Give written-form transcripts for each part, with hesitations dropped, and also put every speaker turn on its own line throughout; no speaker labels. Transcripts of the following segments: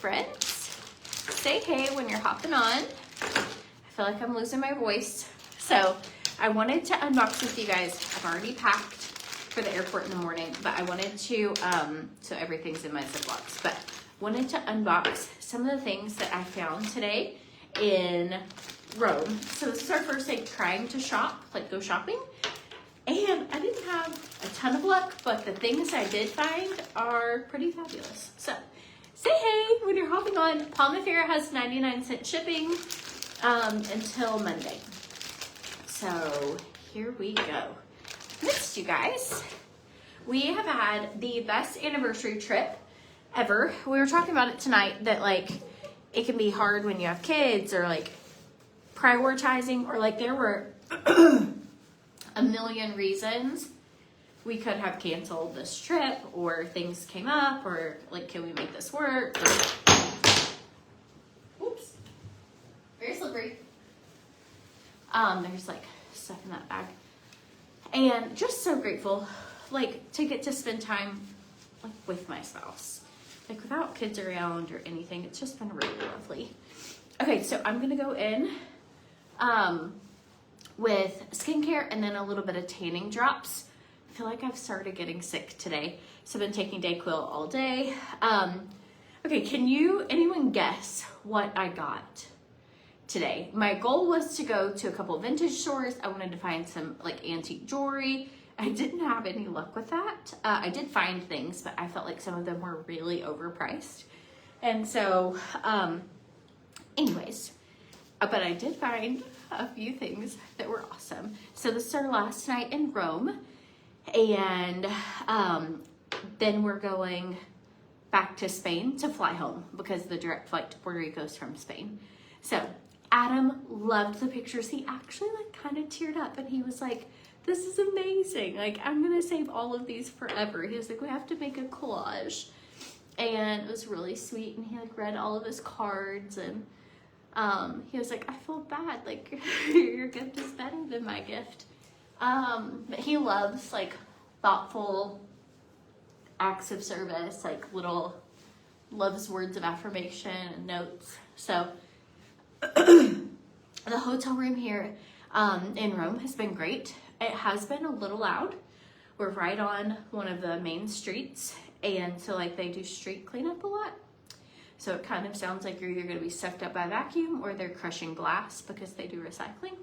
friends. Say hey when you're hopping on. I feel like I'm losing my voice. So I wanted to unbox with you guys. I've already packed for the airport in the morning, but I wanted to, so everything's in my Ziplocs, but wanted to unbox some of the things that I found today in Rome. So this is our first day trying to shop, like go shopping. And I didn't have a ton of luck, but the things I did find are pretty fabulous. So say hey when you're hopping on. Palmafera has 99-cent shipping until Monday. So here we go. Missed you guys. We have had the best anniversary trip ever. We were talking about it tonight that like it can be hard when you have kids or like prioritizing or like there were a million reasons we could have canceled this trip or things came up or like, can we make this work? Or, oops, very slippery. There's like stuff in that bag. And just so grateful, like to get to spend time like with my spouse. Like without kids around or anything, it's just been really lovely. Okay, so I'm gonna go in with skincare and then a little bit of tanning drops. I feel like I've started getting sick today, so I've been taking Dayquil all day. Okay, can anyone guess what I got today? My goal was to go to a couple vintage stores. I wanted to find some like antique jewelry. I didn't have any luck with that. I did find things, but I felt like some of them were really overpriced. And so, anyways, but I did find a few things that were awesome. So this is our last night in Rome, and then we're going back to Spain to fly home because the direct flight to Puerto Rico is from Spain. So Adam loved the pictures. He actually like kind of teared up and he was like, this is amazing. Like, I'm gonna save all of these forever. He was like, we have to make a collage. And it was really sweet. And he like read all of his cards and he was like, I feel bad, like your gift is better than my gift. But he loves like thoughtful acts of service, like loves words of affirmation and notes. So the hotel room here in Rome has been great. It has been a little loud. We're right on one of the main streets, and so like they do street cleanup a lot. So it kind of sounds like you're either going to be sucked up by vacuum or they're crushing glass because they do recycling.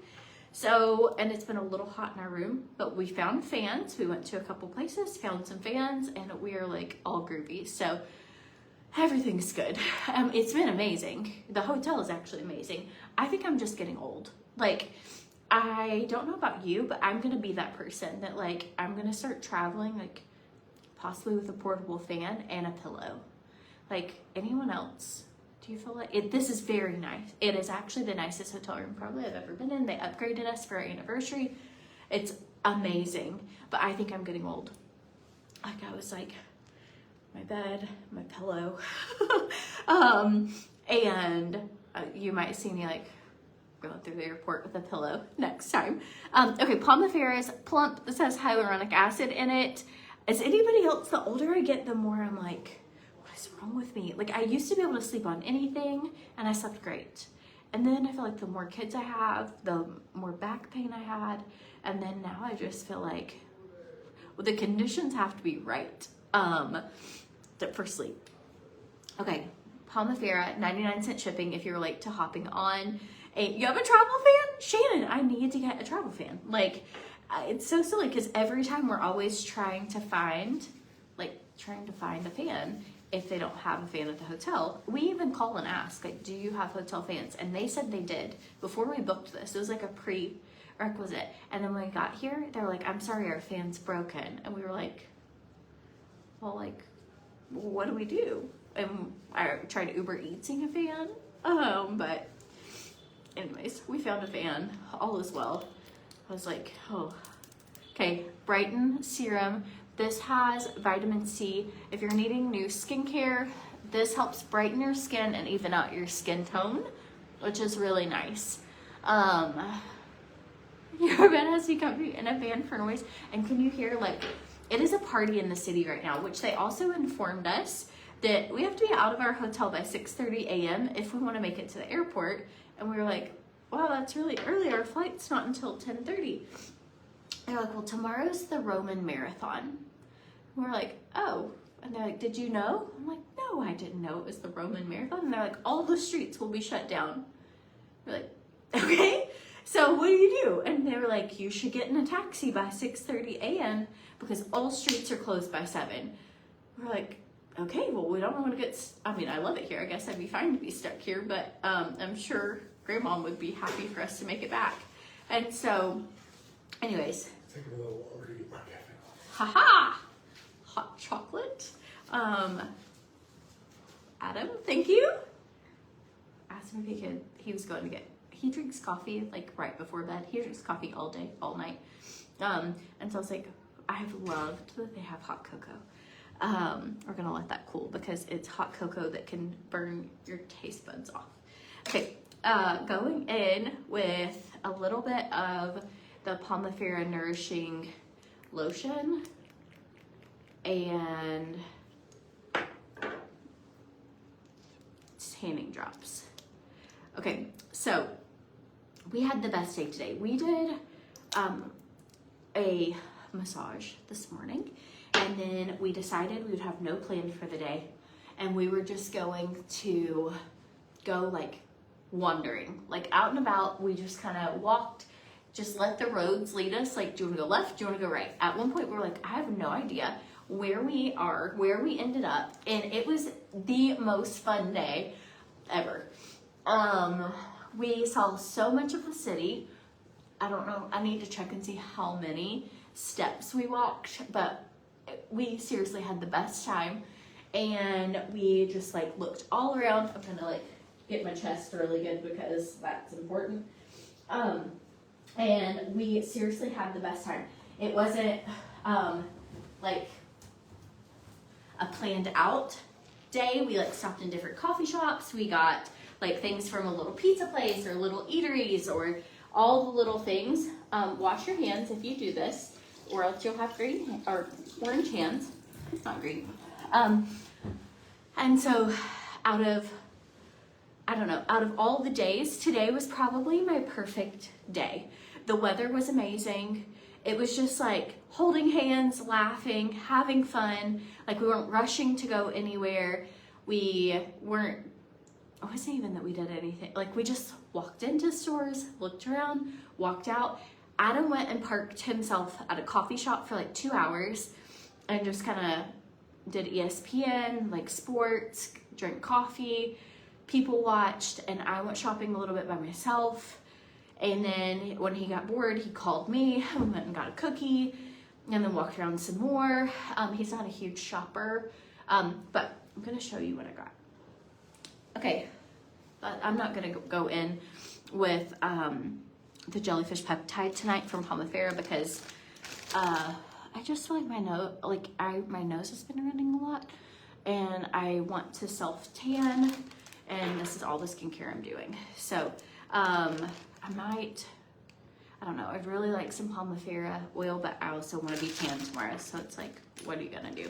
So, and it's been a little hot in our room, but we found fans. We went to a couple places, found some fans, and we are like all groovy. So everything's good. It's been amazing. The hotel is actually amazing. I think I'm just getting old. Like, I don't know about you, but I'm going to be that person that like, I'm going to start traveling like possibly with a portable fan and a pillow. Like, anyone else? Do you feel like it? This is very nice. It is actually the nicest hotel room probably I've ever been in. They upgraded us for our anniversary. It's amazing, but I think I'm getting old. Like I was like, my bed, my pillow, and you might see me like going through the airport with a pillow next time. Okay, Palmafera's Plump. This has hyaluronic acid in it. As anybody else, the older I get, the more I'm like, what's wrong with me? Like I used to be able to sleep on anything and I slept great. And then I feel like the more kids I have, the more back pain I had. And then now I just feel like well, the conditions have to be right for sleep. Okay, Palmafera, 99-cent shipping if you're late to hopping on. You have a travel fan? Shannon, I need to get a travel fan. Like, it's so silly because every time we're always trying to find a fan if they don't have a fan at the hotel. We even call and ask, like, do you have hotel fans? And they said they did before we booked this. It was like a prerequisite. And then when we got here, they're like, I'm sorry, our fan's broken. And we were like, well, like, what do we do? And I tried Uber Eatsing a fan. But anyways, we found a fan. All is well. I was like, oh. Okay, Brighten Serum. This has vitamin C. If you're needing new skincare, this helps brighten your skin and even out your skin tone, which is really nice. Your bed has become in a fan for noise. And can you hear, like, it is a party in the city right now, which they also informed us that we have to be out of our hotel by 6:30 a.m. if we want to make it to the airport. And we were like, wow, that's really early. Our flight's not until 10:30. They're like, well, tomorrow's the Roman Marathon. And we're like, oh. And they're like, did you know? I'm like, no, I didn't know it was the Roman Marathon. And they're like, all the streets will be shut down. We're like, okay, so what do you do? And they were like, you should get in a taxi by 6:30 a.m. because all streets are closed by 7. We're like, okay, well, we don't want to get, I mean, I love it here. I guess I'd be fine to be stuck here, but I'm sure Grandma would be happy for us to make it back. And so, anyways.
Take a little water to get my caffeine.
Haha! Hot chocolate. Adam, thank you. Asked him if he was going to get, he drinks coffee like right before bed. He drinks coffee all day, all night. And so I was like, I've loved that they have hot cocoa. We're gonna let that cool because it's hot cocoa that can burn your taste buds off. Okay, going in with a little bit of the Pomifera Nourishing Lotion and tanning drops. Okay, so we had the best day today. We did a massage this morning, and then we decided we would have no plan for the day, and we were just going to go like wandering, like out and about. We just kind of walked, just let the roads lead us. Like, do you want to go left? Do you want to go right? At one point we were like, I have no idea where we are, where we ended up, and it was the most fun day ever. We saw so much of the city. I don't know, I need to check and see how many steps we walked, but we seriously had the best time. And we just like looked all around. I'm gonna like get my chest really good because that's important. And we seriously had the best time. It wasn't like a planned out day. We like stopped in different coffee shops. We got like things from a little pizza place or little eateries or all the little things. Wash your hands if you do this, or else you'll have green or orange hands. It's not green. And so out of all the days, today was probably my perfect day. The weather was amazing. It was just like holding hands, laughing, having fun. Like we weren't rushing to go anywhere. It wasn't even that we did anything. Like we just walked into stores, looked around, walked out. Adam went and parked himself at a coffee shop for like 2 hours and just kind of did ESPN, like sports, drank coffee, people watched, and I went shopping a little bit by myself. And then when he got bored, he called me. I went and got a cookie and then walked around some more. He's not a huge shopper, but I'm gonna show you what I got. Okay, but I'm not gonna go in with the jellyfish peptide tonight from Pomifera because I just feel like my nose has been running a lot, and I want to self tan, and this is all the skincare I'm doing. So I don't know, I'd really like some Pomifera oil, but I also want to be tan tomorrow, so it's like, what are you gonna do?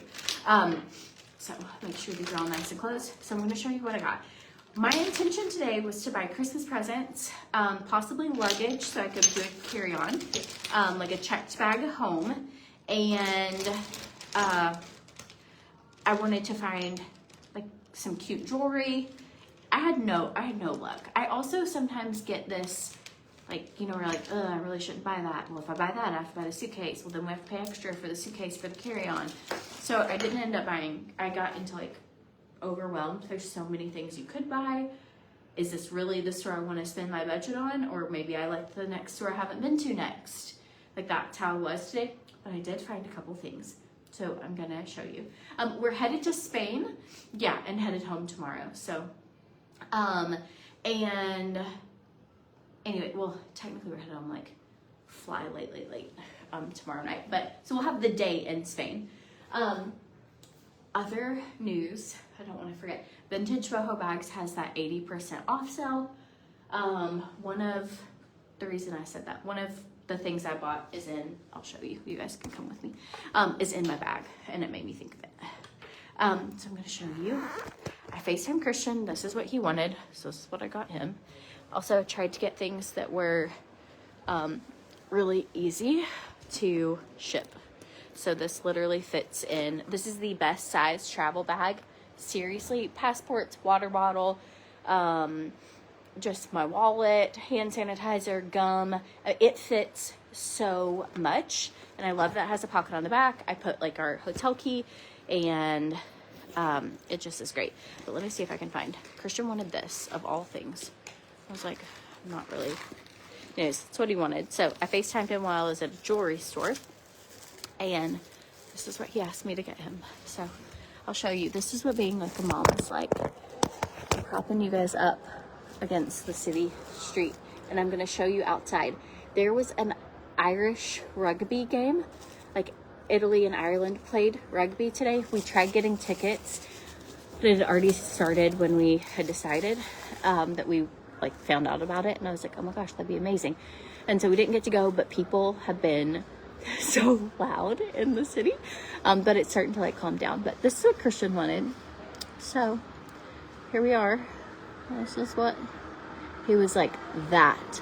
So make sure these are all nice and closed. So I'm gonna show you what I got. My intention today was to buy Christmas presents, possibly luggage, so I could do a carry-on, like a checked bag at home, and I wanted to find like some cute jewelry. I had no luck. I also sometimes get this, like, you know, we're like, I really shouldn't buy that. Well, if I buy that, I have to buy the suitcase. Well, then we have to pay extra for the suitcase for the carry-on. So I didn't end up buying. I got into like overwhelmed. There's so many things you could buy. Is this really the store I want to spend my budget on? Or maybe I like the next store I haven't been to next. Like that's how it was today. But I did find a couple things. So I'm gonna show you. We're headed to Spain. Yeah, and headed home tomorrow. So, and anyway, well, technically we're headed home like fly late tomorrow night. But so we'll have the day in Spain. Other news, I don't want to forget, Vintage Boho Bags has that 80% off sale. One of the reason I said that, one of the things I bought is in, I'll show you, you guys can come with me, is in my bag, and it made me think of it. So I'm gonna show you. I FaceTime Christian. This is what he wanted, so this is what I got him. Also tried to get things that were really easy to ship. So this literally fits in. This is the best size travel bag. Seriously, passports, water bottle, just my wallet, hand sanitizer, gum. It fits so much. And I love that it has a pocket on the back. I put like our hotel key, and it just is great. But let me see if I can find. Christian wanted this of all things. I was like, not really. Anyways, that's what he wanted. So I FaceTimed him while I was at a jewelry store, and this is what he asked me to get him. So I'll show you. This is what being like a mom is like. I'm propping you guys up against the city street, and I'm gonna show you outside. There was an Irish rugby game, like Italy and Ireland played rugby today. We tried getting tickets, but it had already started when we had decided that we like found out about it, and I was like, oh my gosh, that'd be amazing. And so we didn't get to go, but people have been so loud in the city, but it's starting to like calm down. But this is what Christian wanted, so here we are. This is what he was like, that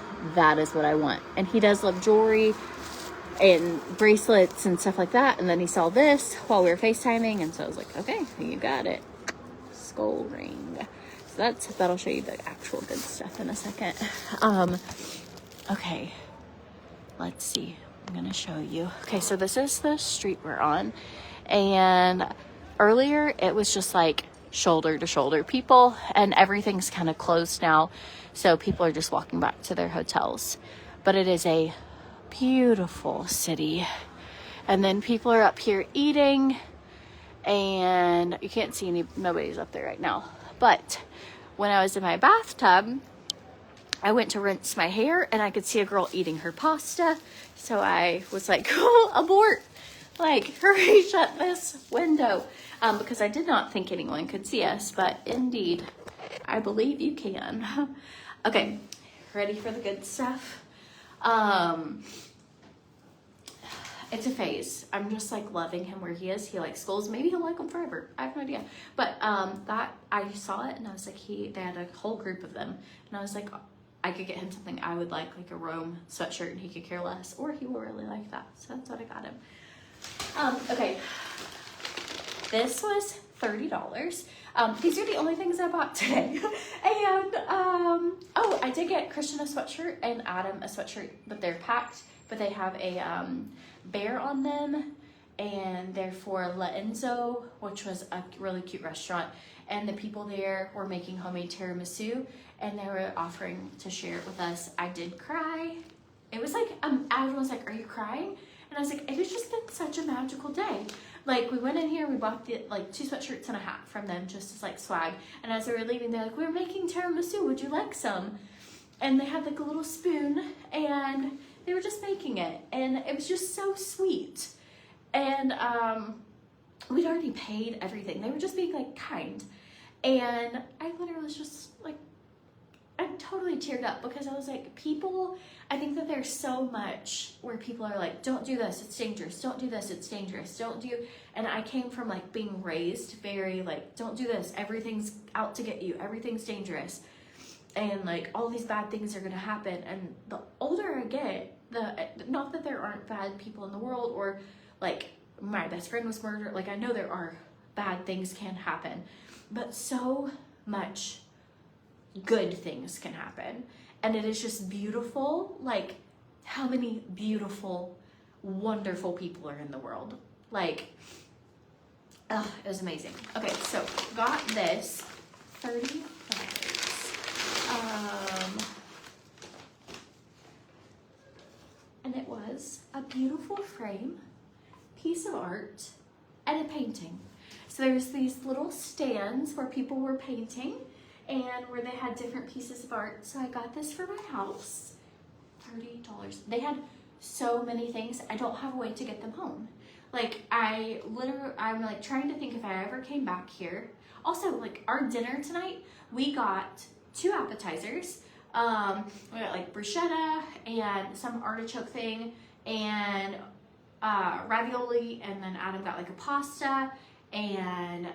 is what I want. And he does love jewelry and bracelets and stuff like that. And then he saw this while we were FaceTiming, and so I was like, okay, you got it. Skull ring. So that'll show you the actual good stuff in a second. Okay, let's see. I'm gonna show you. Okay, so this is the street we're on, and earlier it was just like shoulder to shoulder people, and everything's kind of closed now, so people are just walking back to their hotels. But it is a beautiful city, and then people are up here eating, and you can't see nobody's up there right now. But when I was in my bathtub, I went to rinse my hair, and I could see a girl eating her pasta, so I was like, oh, abort, like, hurry, shut this window. Because I did not think anyone could see us, but indeed, I believe you can. Okay, ready for the good stuff? It's a phase. I'm just like loving him where he is. He likes schools. Maybe he'll like them forever. I have no idea. But that I saw it, and I was like, they had a whole group of them, and I was like, I could get him something I would like a Rome sweatshirt, and he could care less, or he will really like that. So that's what I got him. Okay. This was $30. These are the only things I bought today. And, oh, I did get Christian a sweatshirt and Adam a sweatshirt, but they're packed, but they have a, bear on them, and they're for La Enzo, which was a really cute restaurant. And the people there were making homemade tiramisu, and they were offering to share it with us. I did cry. It was like, Adam was like, are you crying? And I was like, it has just been such a magical day. Like, we went in here, we bought the, like, 2 sweatshirts and a hat from them just as, like, swag. And as they were leaving, they're like, we're making tiramisu, would you like some? And they had, like, a little spoon, and they were just making it. And it was just so sweet. And we'd already paid everything. They were just being, like, kind. And I literally was just, like, I totally teared up, because I was like, people, I think that there's so much where people are like, don't do this, it's dangerous. Don't do this, it's dangerous. Don't do, and I came from like being raised very like, don't do this, everything's out to get you, everything's dangerous. And like all these bad things are gonna happen. And the older I get, not that there aren't bad people in the world, or like my best friend was murdered. Like I know there are bad things can happen, but so much good things can happen. And it is just beautiful, like how many beautiful, wonderful people are in the world. Like, it was amazing. Okay, so got this, $30. And it was a beautiful frame, piece of art, and a painting. So there's these little stands where people were painting, and where they had different pieces of art. So I got this for my house, $30. They had so many things, I don't have a way to get them home. Like I'm like trying to think if I ever came back here. Also, like our dinner tonight, we got 2 appetizers. We got like bruschetta and some artichoke thing, and ravioli, and then Adam got like a pasta, and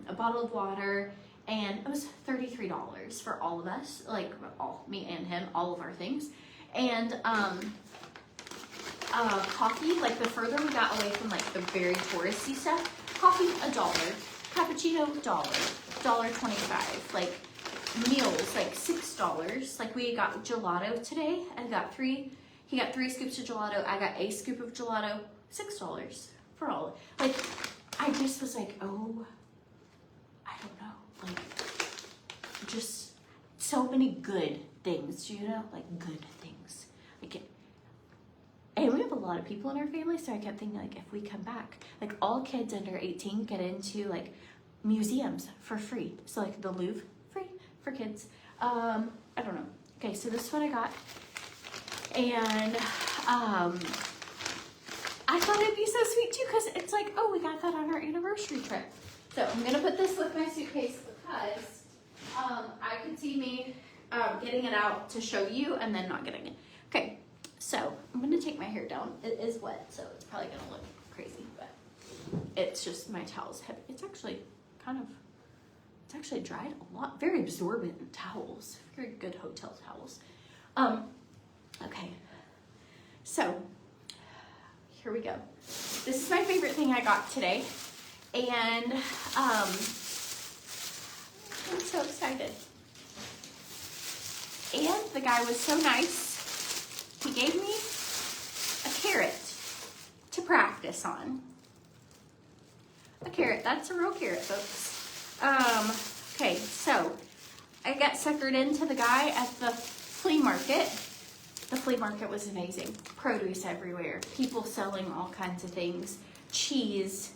a bottle of water, and it was $33 for all of us, like all me and him, all of our things, and coffee. Like the further we got away from like the very touristy stuff, coffee $1, cappuccino $1.25, like meals like $6. Like we got gelato today. He got 3 scoops of gelato. I got a scoop of gelato. $6 for all. Like I just was like, oh, I don't know, like just so many good things, you know, like good things. Like and we have a lot of people in our family, so I kept thinking, like, if we come back, like all kids under 18 get into like museums for free. So like the Louvre, free for kids. I don't know. Okay, so this is what I got. And I thought it'd be so sweet too, because it's like, oh, we got that on our anniversary trip. So I'm gonna put this with my suitcase because I could see me getting it out to show you and then not getting it. Okay, so I'm gonna take my hair down. It is wet, so it's probably gonna look crazy, but it's just my towels heavy. It's actually dried a lot. Very absorbent towels. Very good hotel towels. Okay, so here we go. This is my favorite thing I got today, and I'm so excited. And the guy was so nice. He gave me a carrot to practice on. A carrot, that's a real carrot, folks. Okay, so I got suckered into the guy at the flea market. The flea market was amazing. Produce everywhere. People selling all kinds of things. Cheese,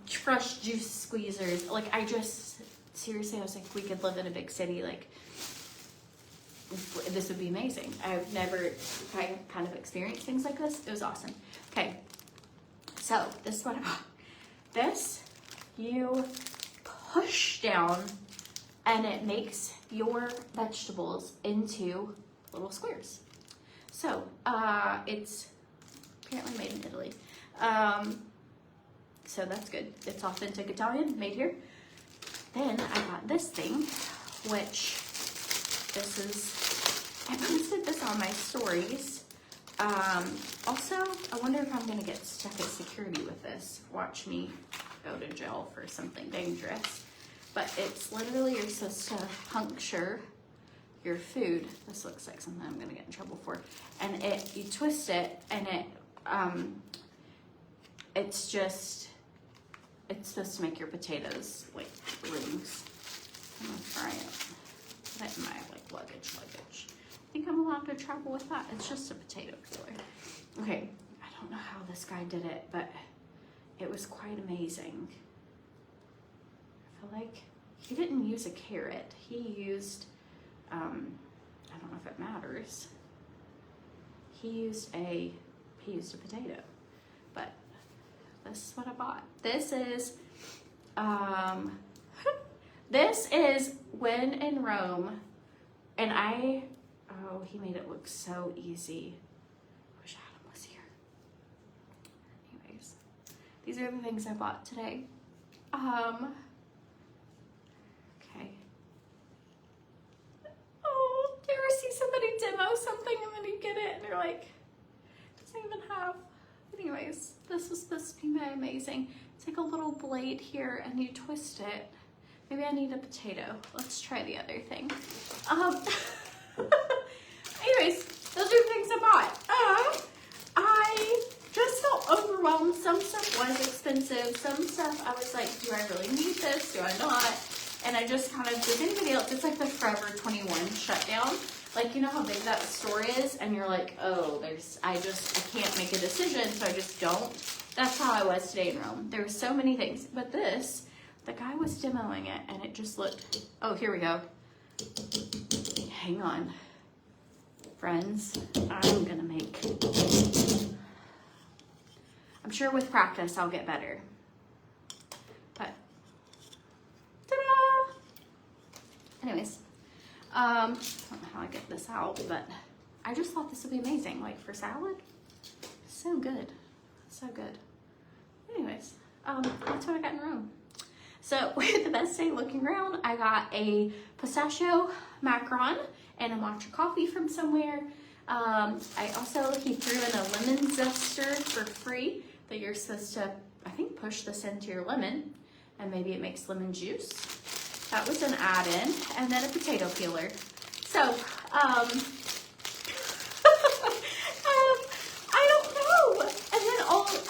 fresh juice squeezers. Like seriously, I was like, we could live in a big city. Like, this would be amazing. I've never kind of experienced things like this. It was awesome. Okay, so this is what I bought. This, you push down and it makes your vegetables into little squares. So, it's apparently made in Italy. So that's good. It's authentic Italian, made here. Then I got this thing, which I posted this on my stories. Also, I wonder if I'm gonna get stuck at security with this. Watch me go to jail for something dangerous. But it's literally, you're supposed to puncture your food. This looks like something I'm gonna get in trouble for. And you twist it, and it's supposed to make your potatoes like rings. I'm gonna try it. Put it in my luggage. I think I'm allowed to travel with that. It's just a potato peeler. Okay, I don't know how this guy did it, but it was quite amazing. I feel like he didn't use a carrot. He used, I don't know if it matters. He used a potato, but this is what I bought. This is, this is When in Rome, and oh, he made it look so easy. I wish Adam was here. Anyways, these are the things I bought today. Okay. Oh, do you ever see somebody demo something and then you get it and you're like, doesn't even have. Anyways, this was supposed to be amazing. It's like a little blade here and you twist it. Maybe I need a potato. Let's try the other thing. Anyways, those are the things I bought. I just felt overwhelmed. Some stuff was expensive. Some stuff I was like, do I really need this? Do I not? And I just kind of, does anybody else, it's like the Forever 21 shutdown. Like, you know how big that store is? And you're like, oh, I can't make a decision, so I just don't. That's how I was today in Rome. There were so many things. But this, the guy was demoing it, and it just looked, oh, here we go. Hang on. Friends, I'm sure with practice I'll get better. But, ta-da! Anyways, I don't know how I get this out, but I just thought this would be amazing, like for salad. So good, so good. Anyways, that's what I got in Rome. So we had the best day looking around. I got a pistachio macaron and a matcha coffee from somewhere. He threw in a lemon zester for free that you're supposed to, I think, push this into your lemon and maybe it makes lemon juice. That was an add-in, and then a potato peeler. So, I don't know. And then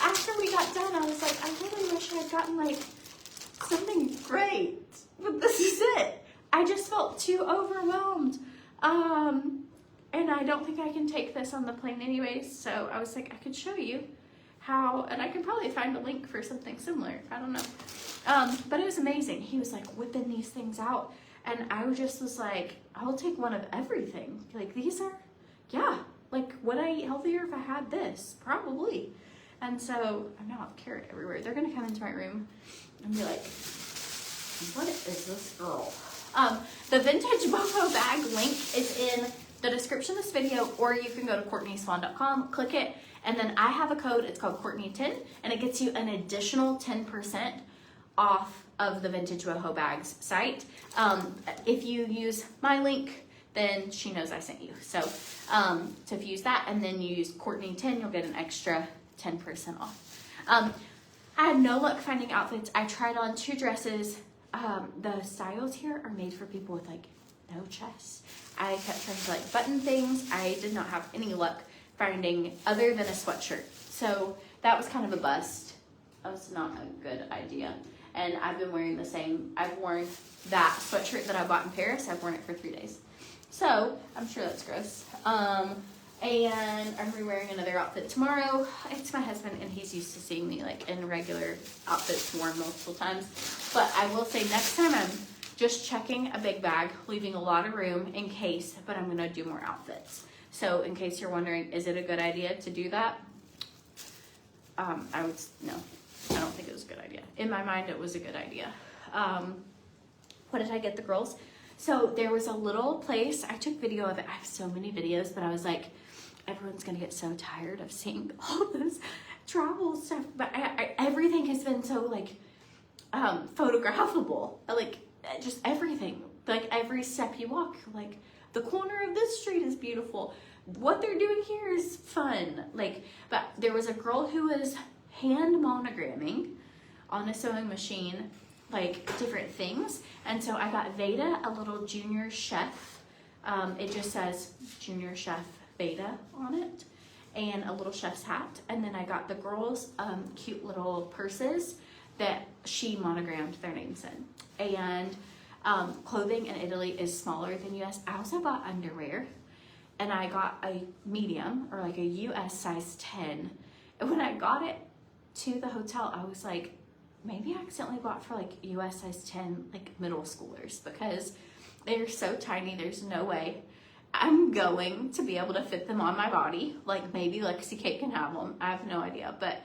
after we got done, I was like, I really wish I had gotten like something great, but this is it. I just felt too overwhelmed. And I don't think I can take this on the plane anyways, so I was like, I could show you how, and I could probably find a link for something similar. I don't know. But it was amazing. He was like whipping these things out, and I just was like, I will take one of everything. Like, these are, yeah, like, would I eat healthier if I had this? Probably. And so I'm now carrot everywhere. They're gonna come into my room and be like, what is this girl? The vintage boho bag link is in the description of this video, or you can go to CourtneySwan.com, click it, and then I have a code. It's called Courtney10, and it gets you an additional 10% off of the vintage boho bags site. If you use my link, then she knows I sent you. So if you use that and then you use Courtney10, you'll get an extra 10% off. I had no luck finding outfits. I tried on 2 dresses. The styles here are made for people with like no chest. I kept trying to like button things. I did not have any luck finding other than a sweatshirt. So that was kind of a bust. That was not a good idea. And I've been wearing the same. I've worn that sweatshirt that I bought in Paris. I've worn it for 3 days. So I'm sure that's gross. And I'm re-wearing another outfit tomorrow. It's my husband, and he's used to seeing me like in regular outfits worn multiple times. But I will say next time I'm just checking a big bag, leaving a lot of room in case, but I'm gonna do more outfits. So in case you're wondering, is it a good idea to do that? No, I don't think it was a good idea. In my mind, it was a good idea. What did I get the girls? So there was a little place, I took video of it. I have so many videos, but I was like, everyone's gonna get so tired of seeing all this travel stuff. But everything has been so like photographable, like just everything. Like every step you walk, like the corner of this street is beautiful. What they're doing here is fun. Like, but there was a girl who was hand monogramming on a sewing machine, like different things. And so I got Veda a little junior chef. It just says junior chef Veda on it, and a little chef's hat. And then I got the girls cute little purses that she monogrammed their names in. And clothing in Italy is smaller than US. I also bought underwear, and I got a medium, or like a US size 10. And when I got it to the hotel, I was like, maybe I accidentally bought for like US size 10, like middle schoolers, because they're so tiny. There's no way I'm going to be able to fit them on my body. Like maybe Lexi Kate can have them. I have no idea, but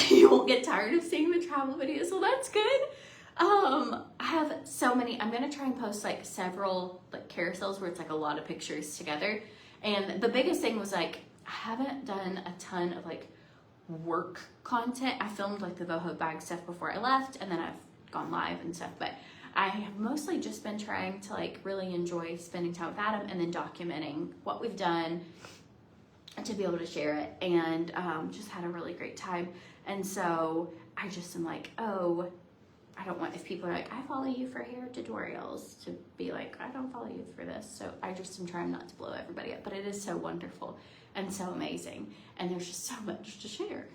you won't get tired of seeing the travel videos, so that's good. I have so many. I'm gonna try and post like several like carousels where it's like a lot of pictures together. And the biggest thing was like, I haven't done a ton of like work content. I filmed like the boho bag stuff before I left, and then I've gone live and stuff, but I have mostly just been trying to like really enjoy spending time with Adam and then documenting what we've done to be able to share it, and just had a really great time. And so I just am like, oh, I don't want, if people are like, I follow you for hair tutorials, to be like, I don't follow you for this. So I just am trying not to blow everybody up, but it is so wonderful and so amazing, and there's just so much to share.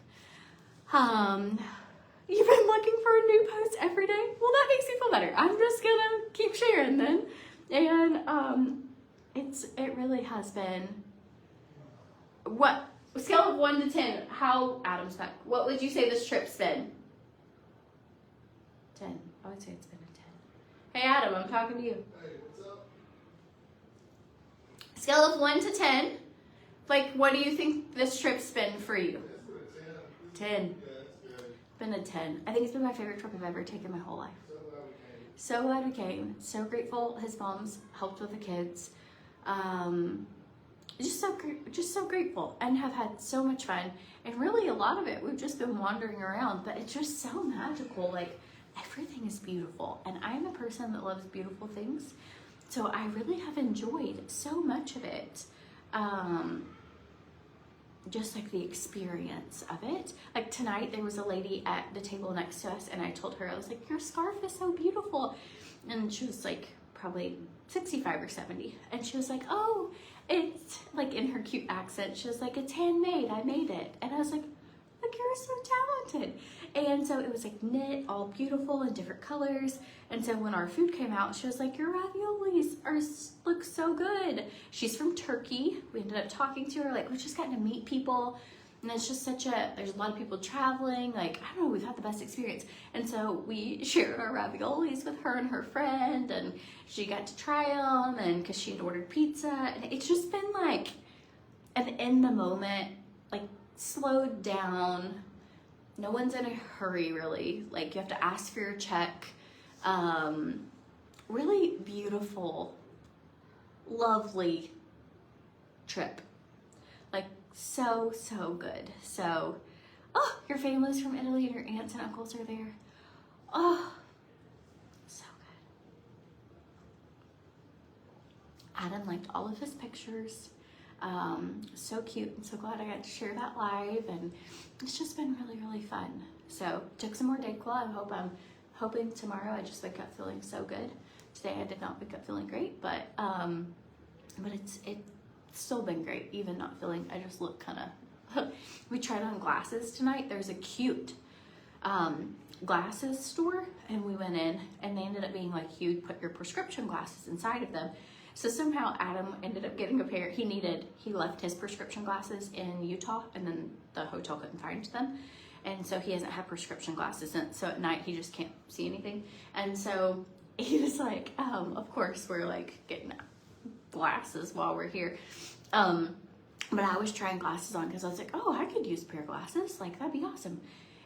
You've been looking for a new post every day? Well, that makes me feel better. I'm just gonna keep sharing then. And it really has been, what, scale of 1 to 10, how, Adam's back, what would you say this trip's been? 10. I would say it's been a 10. Hey Adam, I'm talking to you.
Hey, what's up?
Scale of 1 to 10. Like, what do you think this trip's been for you?
It's been a 10.
10.
Yeah, it's good.
Been a 10. I think it's been my favorite trip I've ever taken my whole life.
So glad we came.
So glad we came. So grateful his mom's helped with the kids. just so grateful and have had so much fun. And really a lot of it, we've just been wandering around, but it's just so magical. Like everything is beautiful. And I'm a person that loves beautiful things. So I really have enjoyed so much of it. Just like the experience of it. Like tonight there was a lady at the table next to us and I told her, I was like, your scarf is so beautiful. And she was like probably 65 or 70. And she was like, oh, it's like in her cute accent. She was like, it's handmade, I made it. And I was like, look, you're so talented. And so it was like knit, all beautiful in different colors. And so when our food came out, she was like, your raviolis look so good. She's from Turkey. We ended up talking to her, like we've just gotten to meet people. And it's just there's a lot of people traveling. Like, I don't know, we've had the best experience. And so we shared our raviolis with her and her friend, and she got to try them, and because she had ordered pizza. And it's just been like an in the moment, like slowed down. No one's in a hurry, really. Like, you have to ask for your check. Really beautiful, lovely trip. Like, so good. So, oh, your family's from Italy and your aunts and uncles are there. Oh, so good. Adam liked all of his pictures. So cute. I'm so glad I got to share that live, and it's just been really fun. So took some more Dayquil. I'm hoping tomorrow I just wake up feeling so good. Today I did not wake up feeling great, but it's still been great, even not feeling. I just look kind of. We tried on glasses tonight. There's a cute glasses store, and we went in, and they ended up being like you'd put your prescription glasses inside of them. So somehow Adam ended up getting a pair. He left his prescription glasses in Utah, and then the hotel couldn't find them. And so he hasn't had prescription glasses since. So at night he just can't see anything. And so he was like, of course we're like getting glasses while we're here. But I was trying glasses on because I was like, oh, I could use a pair of glasses. Like, that'd be awesome.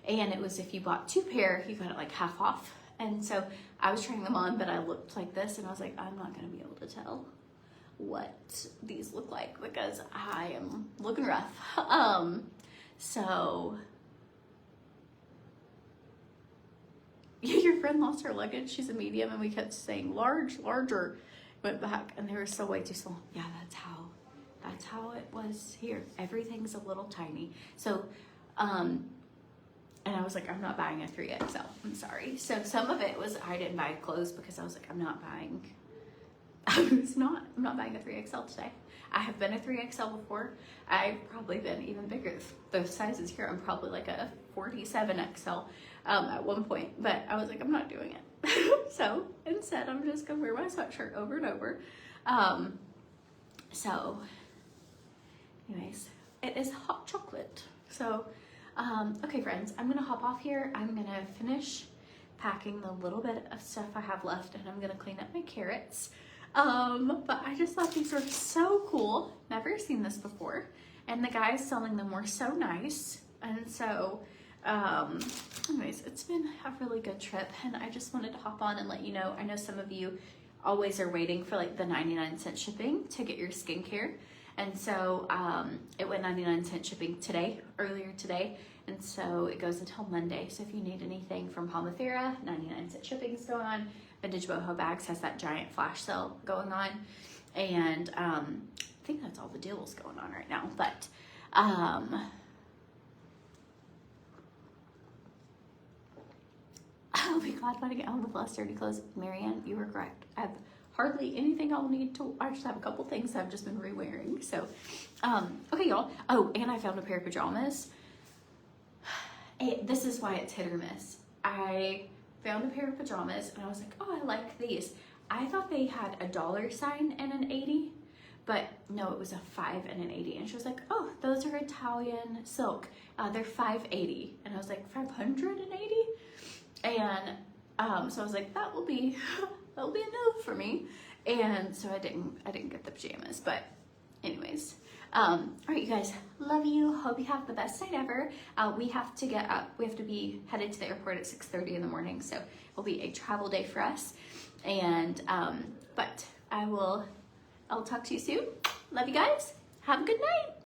And it was if you bought 2 pair, you got it like half off. And so I was trying them on, but I looked like this, and I was like, I'm not going to be able to tell what these look like because I am looking rough. So your friend lost her luggage. She's a medium, and we kept saying large, larger. Went back, and they were still way too small. Yeah, that's how it was here. Everything's a little tiny. So, and I was like, I'm not buying a 3XL. I'm sorry. So some of it was I didn't buy clothes because I was like, I'm not buying a 3XL today. I have been a 3XL before. I've probably been even bigger. Those sizes here, I'm probably like a 47XL at one point. But I was like, I'm not doing it. So instead, I'm just gonna wear my sweatshirt over and over. So anyways, it is hot chocolate. So okay friends, I'm gonna hop off here. I'm gonna finish packing the little bit of stuff I have left, and I'm gonna clean up my carrots. But I just thought these were so cool. Never seen this before. And the guys selling them were so nice. And so, anyways, it's been a really good trip, and I just wanted to hop on and let you know. I know some of you always are waiting for like the 99-cent shipping to get your skincare. And so it went 99-cent shipping earlier today. And so it goes until Monday. So if you need anything from Palmafera, 99-cent shipping is going on. Vintage Boho Bags has that giant flash sale going on. And I think that's all the deals going on right now. But I'll be glad when I get home with less dirty clothes. Marianne, you were correct. I have hardly anything I'll need to. I just have a couple things I've just been re-wearing. So, okay, y'all. Oh, and I found a pair of pajamas. This is why it's hit or miss. I found a pair of pajamas, and I was like, oh, I like these. I thought they had a $sign and an 80, but no, it was a 5 and an 80. And she was like, oh, those are Italian silk. They're $5.80. And I was like, 580? And so I was like, that will be a no for me. And so I didn't get the pajamas, but anyways. All right, you guys, love you. Hope you have the best night ever. We have to get up. We have to be headed to the airport at 6:30 in the morning. So it'll be a travel day for us. And, but I'll talk to you soon. Love you guys. Have a good night.